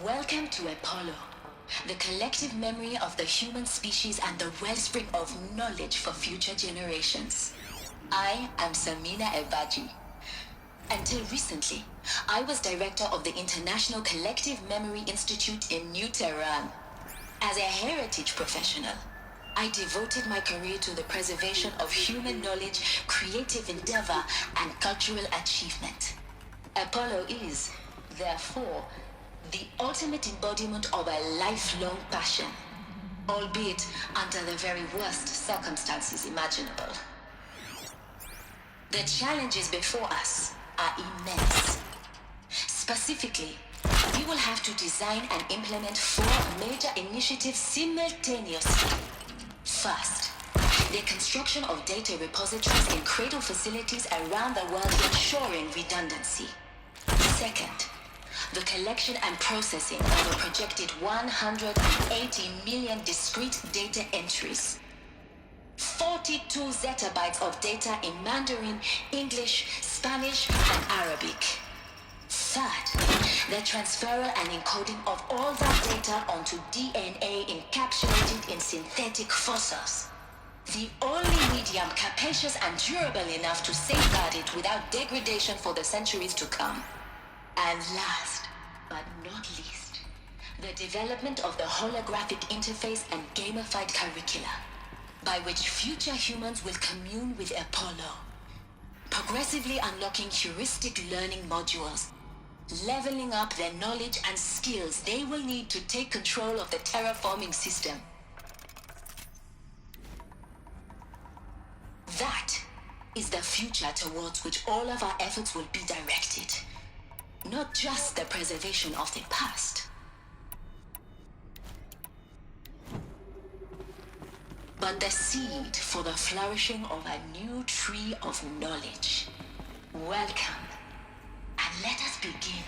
Welcome to Apollo, the collective memory of the human species and the wellspring of knowledge for future generations. I am Samina Ebaji. Until recently, I was director of the International Collective Memory Institute in New Tehran. As a heritage professional, I devoted my career to the preservation of human knowledge, creative endeavor, and cultural achievement. Apollo is, therefore, the ultimate embodiment of a lifelong passion, albeit under the very worst circumstances imaginable. The challenges before us are immense. Specifically, we will have to design and implement 4 major initiatives simultaneously. First, the construction of data repositories in cradle facilities around the world, ensuring redundancy. Second, the collection and processing of a projected 180 million discrete data entries. 42 zettabytes of data in Mandarin, English, Spanish, and Arabic. Third, the transferal and encoding of all that data onto DNA encapsulated in synthetic fossils. The only medium capacious and durable enough to safeguard it without degradation for the centuries to come. And last, but not least, the development of the holographic interface and gamified curricula, by which future humans will commune with Apollo, progressively unlocking heuristic learning modules, leveling up their knowledge and skills they will need to take control of the terraforming system. That is the future towards which all of our efforts will be directed. Not just the preservation of the past, but the seed for the flourishing of a new tree of knowledge. Welcome, and let us begin.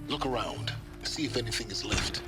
Look around. See if anything is left.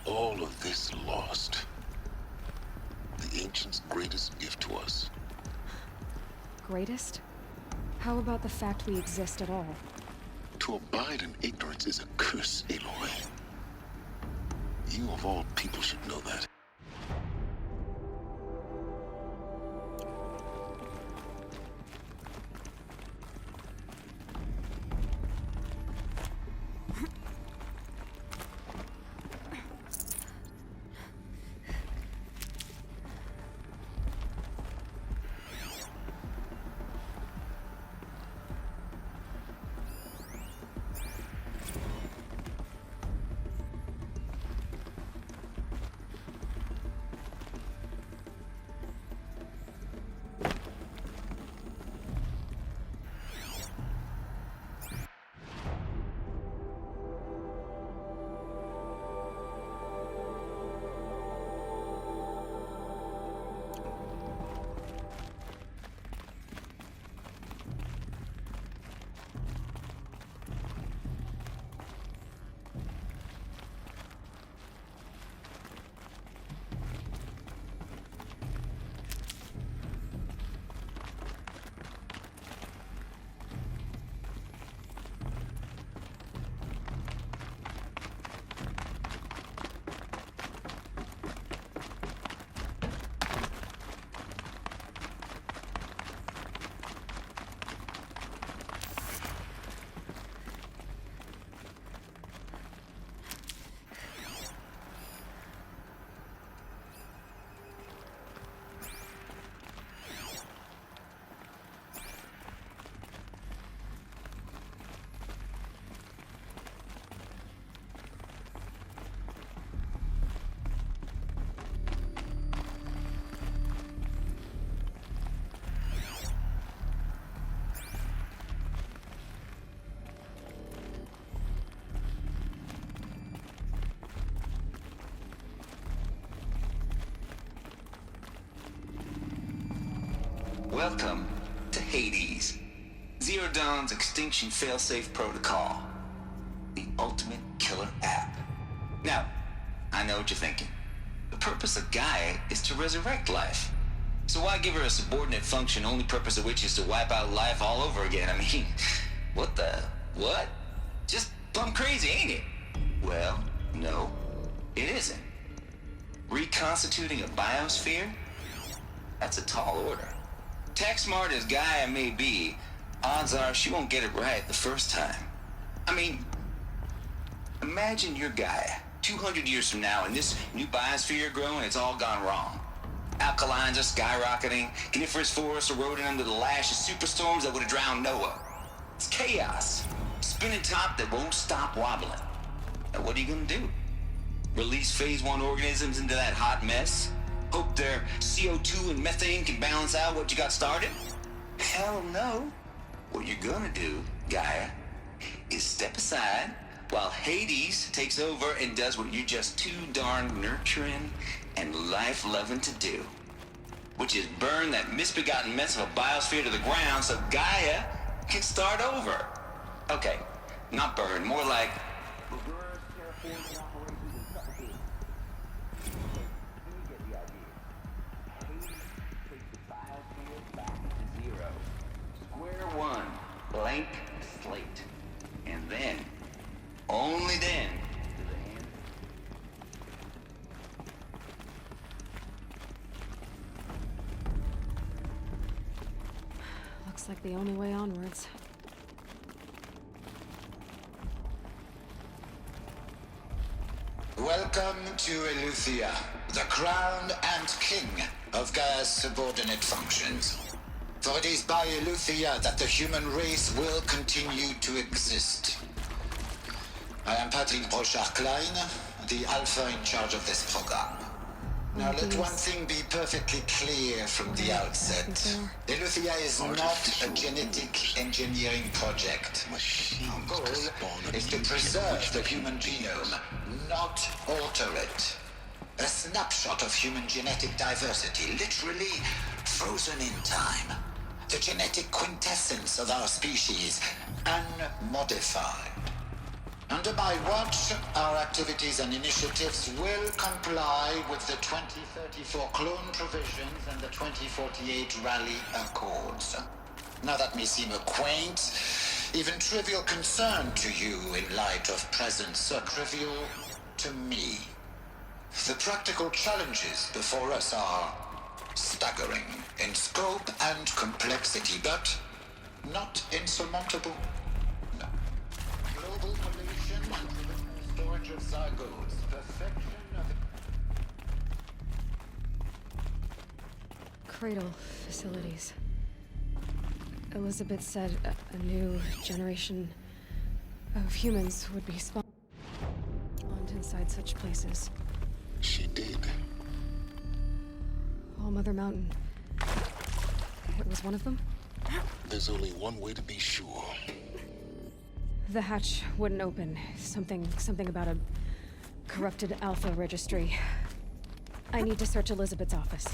all of this lost, the Ancients' greatest gift to us. Greatest? How about the fact we exist at all? To abide in ignorance is a curse, Aloy. You of all people should know that. Welcome to Hades, Zero Dawn's extinction failsafe protocol, the ultimate killer app. Now, I know what you're thinking. The purpose of Gaia is to resurrect life. So why give her a subordinate function, only purpose of which is to wipe out life all over again? I mean, what? Just plumb crazy, ain't it? Well, no, it isn't. Reconstituting a biosphere? That's a tall order. Tech smart as Gaia may be, odds are she won't get it right the first time. I mean, imagine you're Gaia, 200 years from now, and this new biosphere growing, it's all gone wrong. Alkalines are skyrocketing, coniferous forests eroding under the lash of superstorms that would have drowned Noah. It's chaos, spinning top that won't stop wobbling. Now what are you gonna do? Release phase 1 organisms into that hot mess? Hope their CO2 and methane can balance out what you got started? Hell no. What you're gonna do, Gaia, is step aside while Hades takes over and does what you're just too darn nurturing and life-loving to do, which is burn that misbegotten mess of a biosphere to the ground so Gaia can start over. Okay, not burn, more like reverse terraforming operations and suffocation. You get the idea. Hades takes the biosphere back to zero. Square one, blank slate. And then, only then, do the hands. Looks like the only way onwards. Welcome to Eleuthia, the crown and king of Gaia's subordinate functions. For it is by Eleuthia that the human race will continue to exist. I am Patrick Brochard-Klein, the alpha in charge of this program. Now let one thing be perfectly clear from the outset. Eleuthia is not a genetic engineering project. Our goal is to preserve the human genome, not alter it. A snapshot of human genetic diversity, literally frozen in time. The genetic quintessence of our species, unmodified. Under my watch, our activities and initiatives will comply with the 2034 clone provisions and the 2048 Rally Accords. Now that may seem a quaint, even trivial concern to you in light of present, so trivial to me. The practical challenges before us are staggering in scope and complexity, but not insurmountable. No. Global collation and provisional storage of zygotes, perfection of... Cradle facilities. Elizabeth said a new generation of humans would be spawned inside such places. She did. All Mother Mountain. It was one of them? There's only one way to be sure. The hatch wouldn't open. Something about a corrupted Alpha registry. I need to search Elizabeth's office.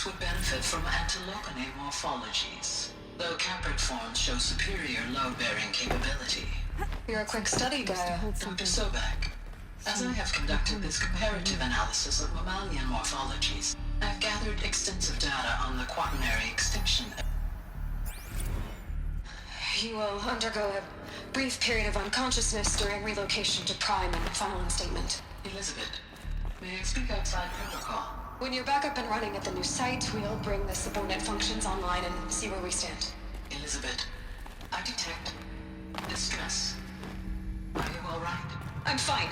Would benefit from antilopine morphologies, though caprid forms show superior load-bearing capability. You're a quick study, Gaia. Dr. Sobek, as I have conducted this comparative analysis of mammalian morphologies, I have gathered extensive data on the quaternary extinction. You will undergo a brief period of unconsciousness during relocation to Prime and final instatement. Elizabeth, may I speak outside protocol? When you're back up and running at the new site, we'll bring the subordinate functions online and see where we stand. Elizabeth, I detect distress. Are you all right? I'm fine.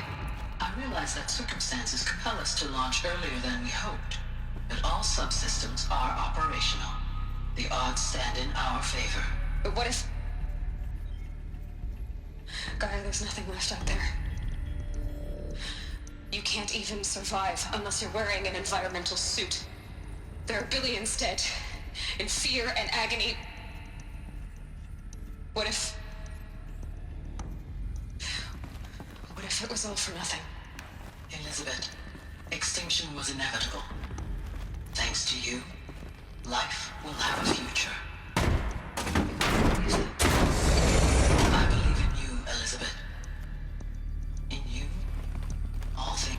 I realize that circumstances compel us to launch earlier than we hoped, but all subsystems are operational. The odds stand in our favor. But what if... Gaia, there's nothing left out there. You can't even survive unless you're wearing an environmental suit. There are billions dead, in fear and agony. What if it was all for nothing? Elizabeth, extinction was inevitable. Thanks to you, life will have a future. I believe in you, Elizabeth. In you, all things.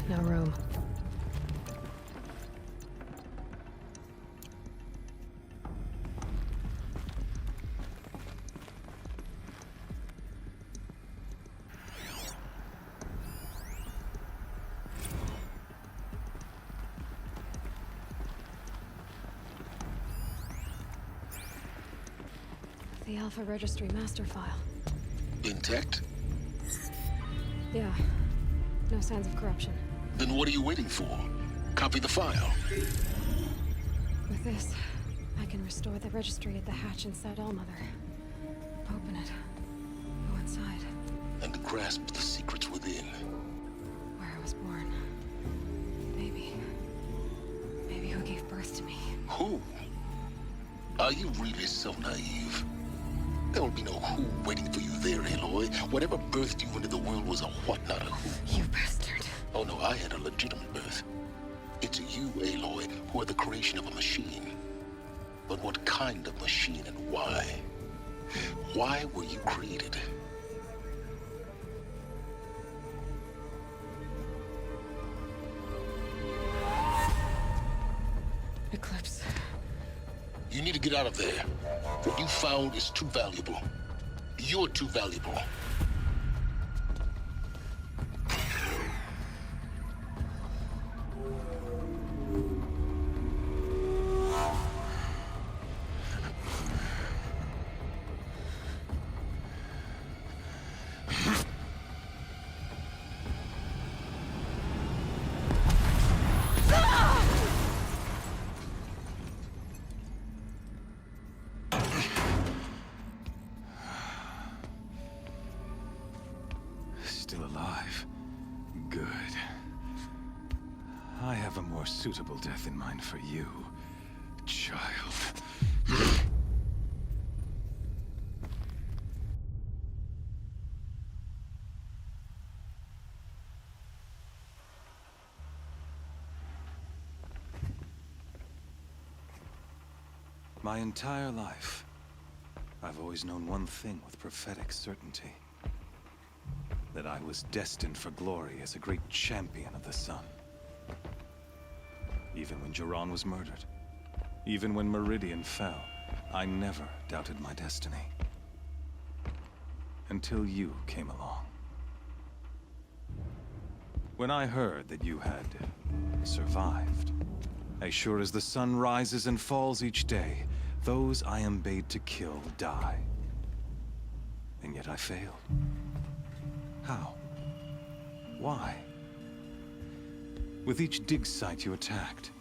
No room. The Alpha Registry master file. Intact? Yeah. No signs of corruption. Then what are you waiting for? Copy the file. With this, I can restore the registry at the hatch inside Allmother. Open it. Go inside. And grasp the secrets within. Where I was born. Maybe who gave birth to me. Who? Are you really so naive? There will be no who waiting for you there, Aloy. Whatever birthed you into the world was a what, not a who. You bastard. Oh no, I had a legitimate birth. It's you, Aloy, who are the creation of a machine. But what kind of machine and why? Why were you created? Eclipse. You need to get out of there. What you found is too valuable. You're too valuable. suitable death in mind for you, child. My entire life, I've always known one thing with prophetic certainty. That I was destined for glory as a great champion of the sun. Even when Jiran was murdered, even when Meridian fell, I never doubted my destiny. Until you came along. When I heard that you had survived, as sure as the sun rises and falls each day, those I am bade to kill die. And yet I failed. How? Why? With each dig site you attacked,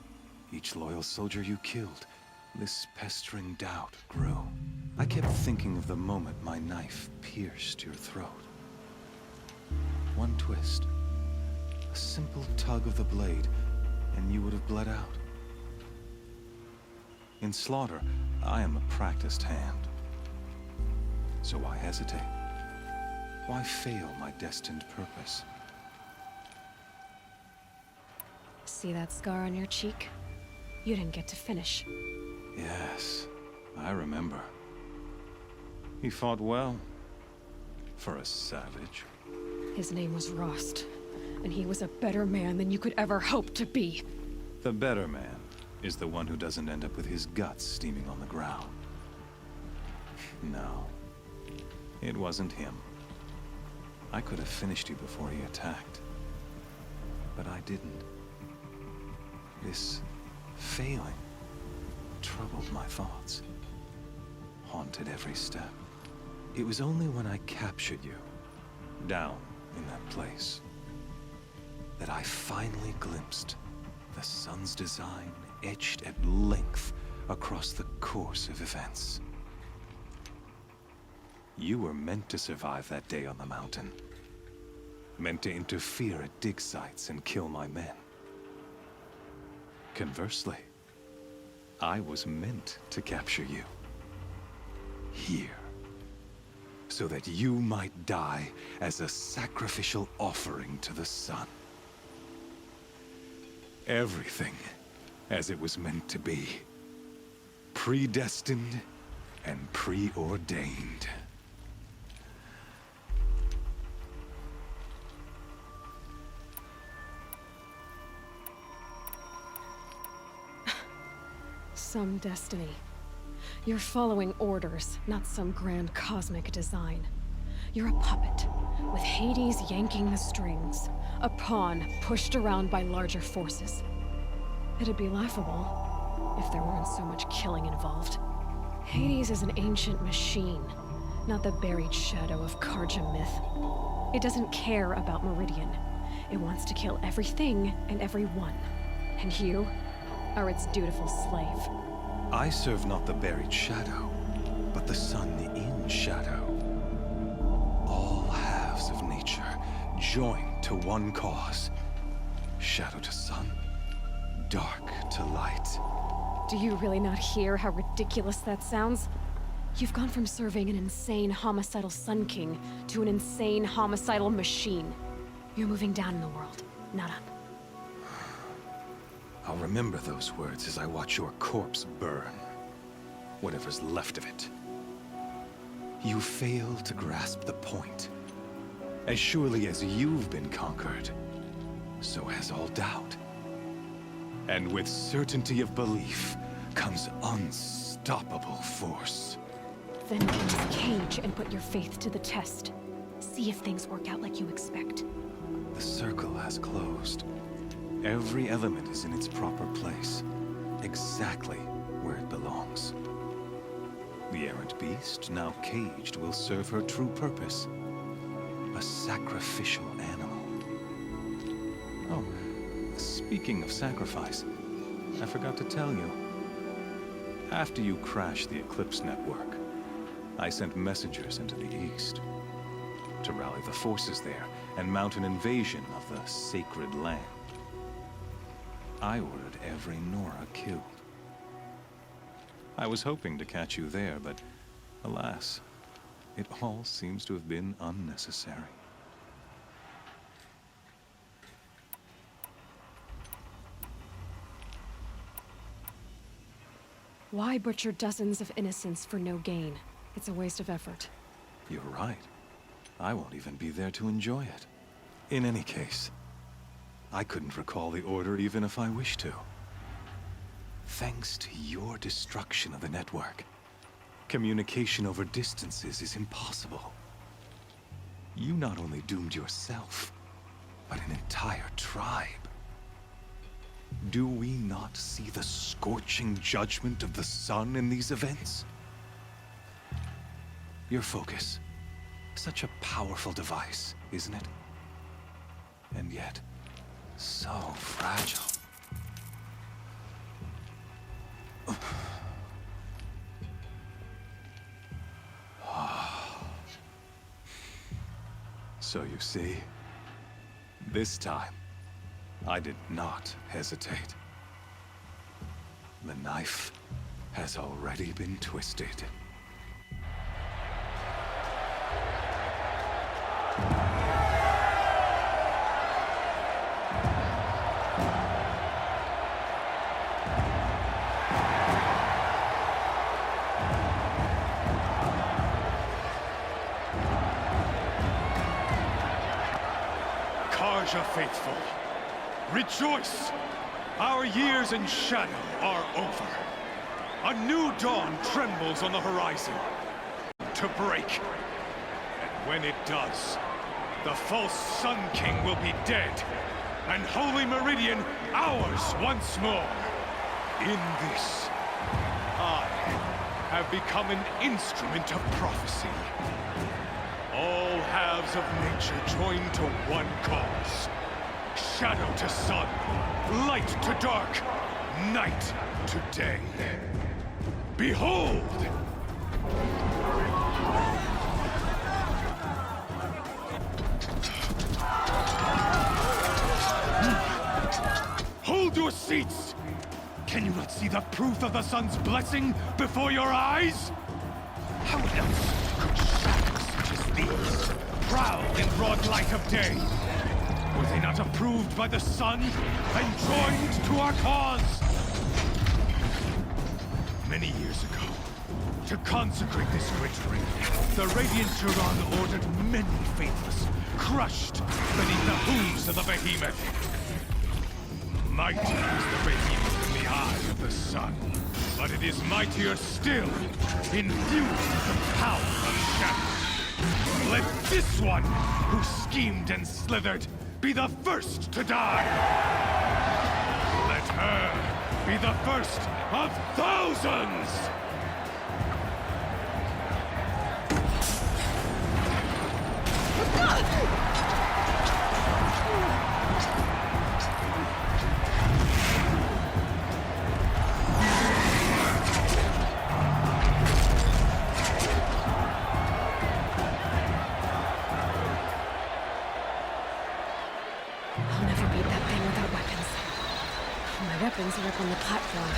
each loyal soldier you killed, this pestering doubt grew. I kept thinking of the moment my knife pierced your throat. One twist, a simple tug of the blade, and you would have bled out. In slaughter, I am a practiced hand. So why hesitate? Why fail my destined purpose? See that scar on your cheek? You didn't get to finish. Yes, I remember. He fought well. For a savage. His name was Rost, and he was a better man than you could ever hope to be. The better man is the one who doesn't end up with his guts steaming on the ground. No, it wasn't him. I could have finished you before he attacked. But I didn't. This failing troubled my thoughts. Haunted every step. It was only when I captured you, down in that place, that I finally glimpsed the sun's design etched at length across the course of events. You were meant to survive that day on the mountain. Meant to interfere at dig sites and kill my men. Conversely, I was meant to capture you. Here. So that you might die as a sacrificial offering to the sun. Everything as it was meant to be. Predestined and preordained. Some destiny. You're following orders, not some grand cosmic design. You're a puppet, with Hades yanking the strings. A pawn pushed around by larger forces. It'd be laughable if there weren't so much killing involved. Hades is an ancient machine, not the buried shadow of Karja myth. It doesn't care about Meridian. It wants to kill everything and everyone. And you are its dutiful slave. I serve not the buried shadow, but the sun in shadow. All halves of nature joined to one cause. Shadow to sun, dark to light. Do you really not hear how ridiculous that sounds? You've gone from serving an insane homicidal Sun King to an insane homicidal machine. You're moving down in the world, not up. I'll remember those words as I watch your corpse burn. Whatever's left of it. You fail to grasp the point. As surely as you've been conquered, so has all doubt. And with certainty of belief comes unstoppable force. Then get in this cage and put your faith to the test. See if things work out like you expect. The circle has closed. Every element is in its proper place, exactly where it belongs. The errant beast, now caged, will serve her true purpose. A sacrificial animal. Oh, speaking of sacrifice, I forgot to tell you. After you crashed the Eclipse network, I sent messengers into the east to rally the forces there and mount an invasion of the sacred land. I ordered every Nora killed. I was hoping to catch you there, but alas, it all seems to have been unnecessary. Why butcher dozens of innocents for no gain? It's a waste of effort. You're right. I won't even be there to enjoy it. In any case, I couldn't recall the order even if I wished to. Thanks to your destruction of the network, communication over distances is impossible. You not only doomed yourself, but an entire tribe. Do we not see the scorching judgment of the sun in these events? Your focus. Such a powerful device, isn't it? And yet, so fragile. So you see, this time, I did not hesitate. The knife has already been twisted. Karja faithful, rejoice! Our years in shadow are over. A new dawn trembles on the horizon. To break. And when it does, the false Sun King will be dead, and Holy Meridian ours once more. In this, I have become an instrument of prophecy. All halves of nature join to one cause. Shadow to sun, light to dark, night to day. Behold! Hold your seats! Can you not see the proof of the sun's blessing before your eyes? How else could shadows such as these prowl in broad light of day? Were they not approved by the sun and joined to our cause? Many years ago, to consecrate this great ring, the Radiant Turan ordered many faithless, crushed beneath the hooves of the behemoth. Mighty is the behemoth in the eye of the sun, but it is mightier still, infused with the power of shadow. Let this one, who schemed and slithered, be the first to die! Let her be the first of thousands! Weapons are up on the platform.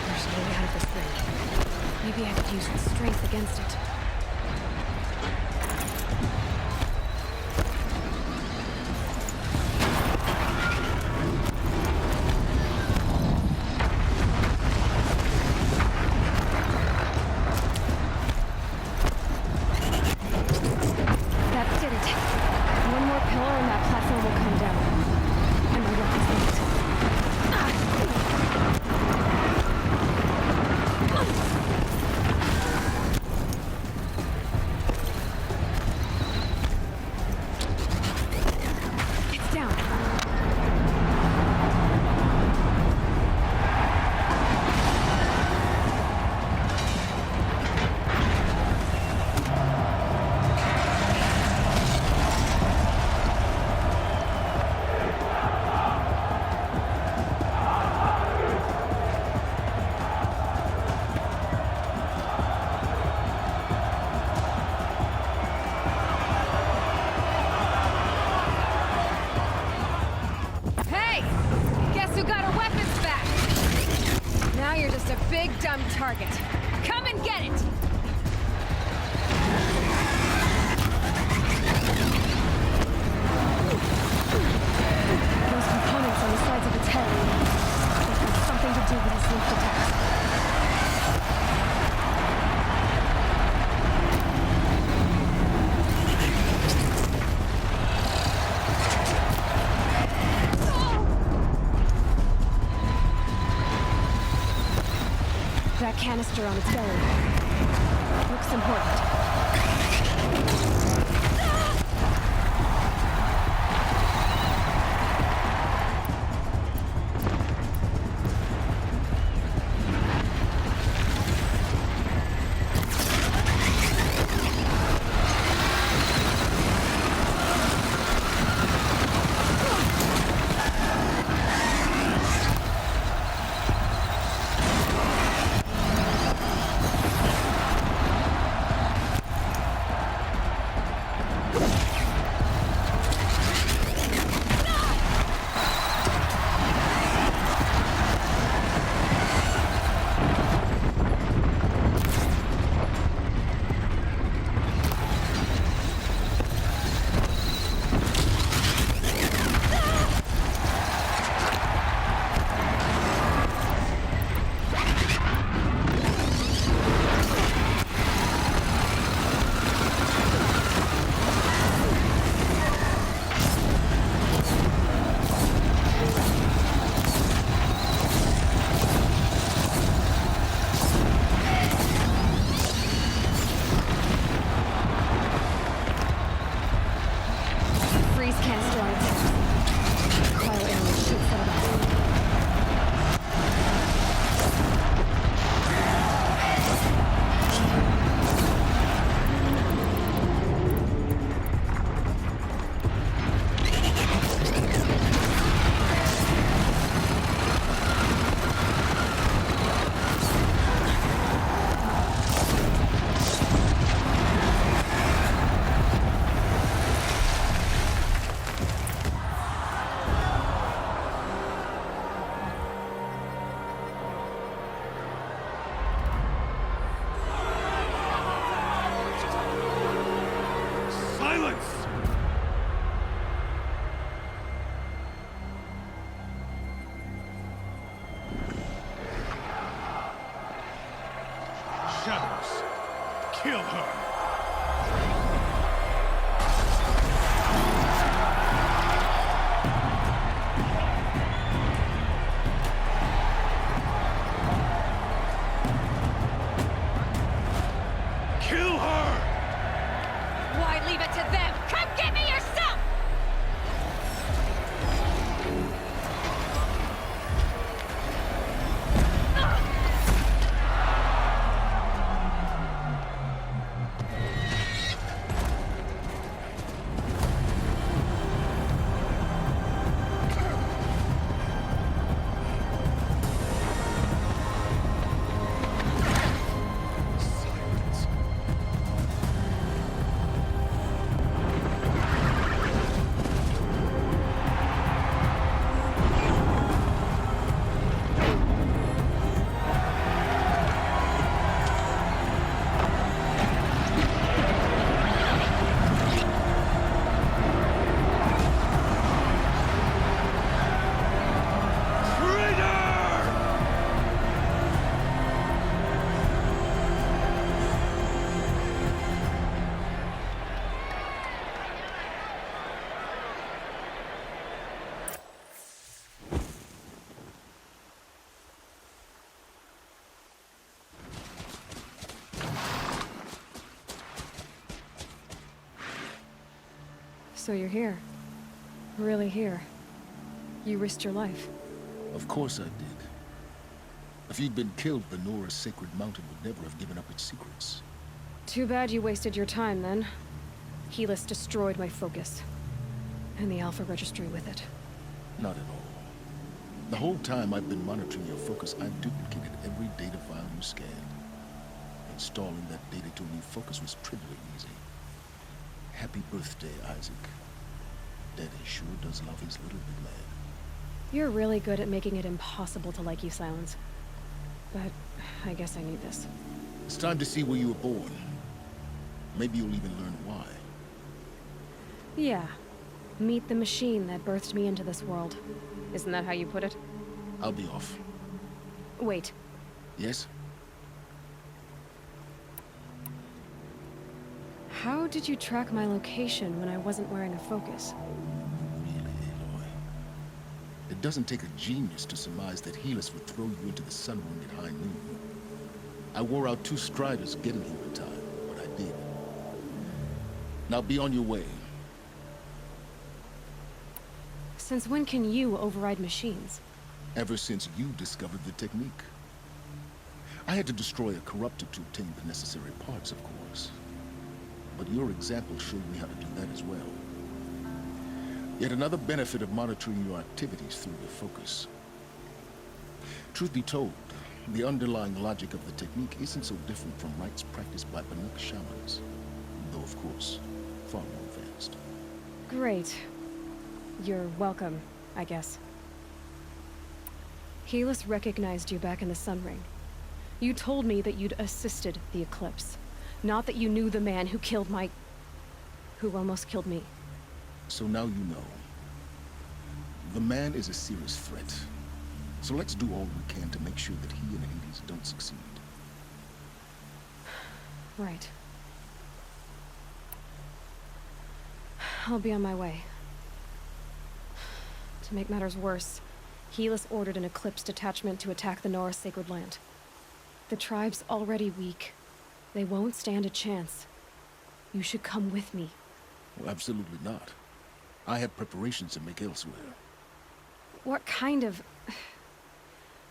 There's no way out of this thing. Maybe I could use its strength against it. That did it. One more pillar and that platform will come down. And my weapon's linked. Now you're just a big dumb target. Come and get it! Those components on the sides of its head, they have something to do with its lift attacks. That canister on its belly looks important. Shadows. Kill her. Kill her! Why leave it to them? Come get me yourself! So you're here. Really here. You risked your life. Of course I did. If you'd been killed, the Nora's sacred mountain would never have given up its secrets. Too bad you wasted your time, then. Helis destroyed my focus. And the Alpha Registry with it. Not at all. The whole time I've been monitoring your focus, I've duplicated every data file you scanned. Installing that data to a new focus was trivially easy. Happy birthday, Isaac. Daddy sure does love his little big lad. You're really good at making it impossible to like you, Silence. but I guess I need this. It's time to see where you were born. Maybe you'll even learn why. Yeah. Meet the machine that birthed me into this world. Isn't that how you put it? I'll be off. Wait. Yes? How did you track my location when I wasn't wearing a focus? Really, Aloy? It doesn't take a genius to surmise that Helis would throw you into the sun ring at high noon. I wore out 2 striders getting here in time, but I did. Now be on your way. Since when can you override machines? Ever since you discovered the technique. I had to destroy a corruptor to obtain the necessary parts, of course. But your example showed me how to do that as well. Yet another benefit of monitoring your activities through your focus. Truth be told, the underlying logic of the technique isn't so different from rites practiced by Banuk shamans, though of course, far more advanced. Great. You're welcome, I guess. Helis recognized you back in the Sun Ring. You told me that you'd assisted the eclipse, not that you knew the man who killed who almost killed me. So now you know. The man is a serious threat. So let's do all we can to make sure that he and Hades don't succeed. Right. I'll be on my way. To make matters worse, Helis ordered an Eclipse detachment to attack the Nora Sacred Land. The tribe's already weak. They won't stand a chance. You should come with me. Well, absolutely not. I have preparations to make elsewhere. What kind of...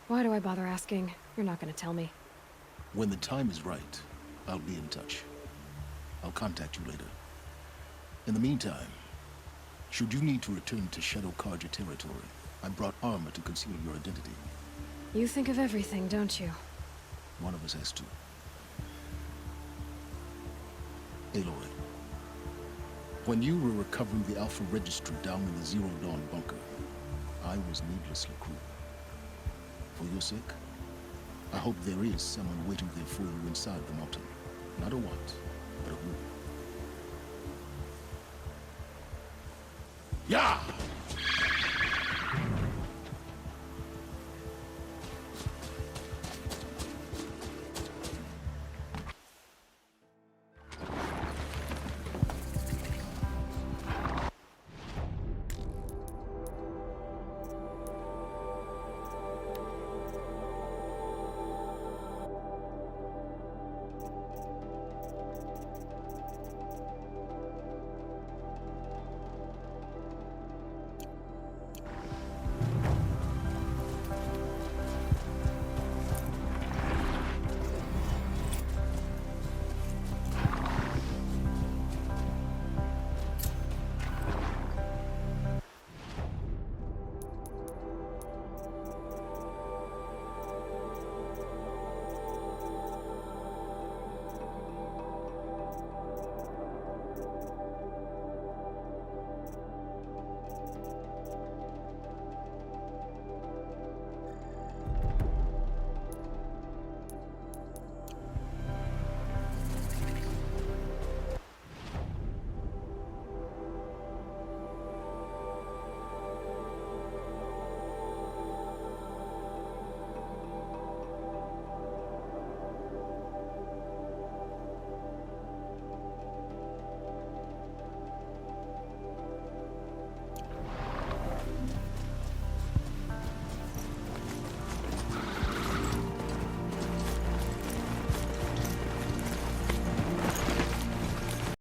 Why do I bother asking? You're not gonna tell me. When the time is right, I'll be in touch. I'll contact you later. In the meantime, should you need to return to Shadow Karja territory, I brought armor to conceal your identity. You think of everything, don't you? One of us has to. Aloy, when you were recovering the Alpha Registry down in the Zero Dawn bunker, I was needlessly cruel. For your sake, I hope there is someone waiting there for you inside the mountain. Not a want, but a will.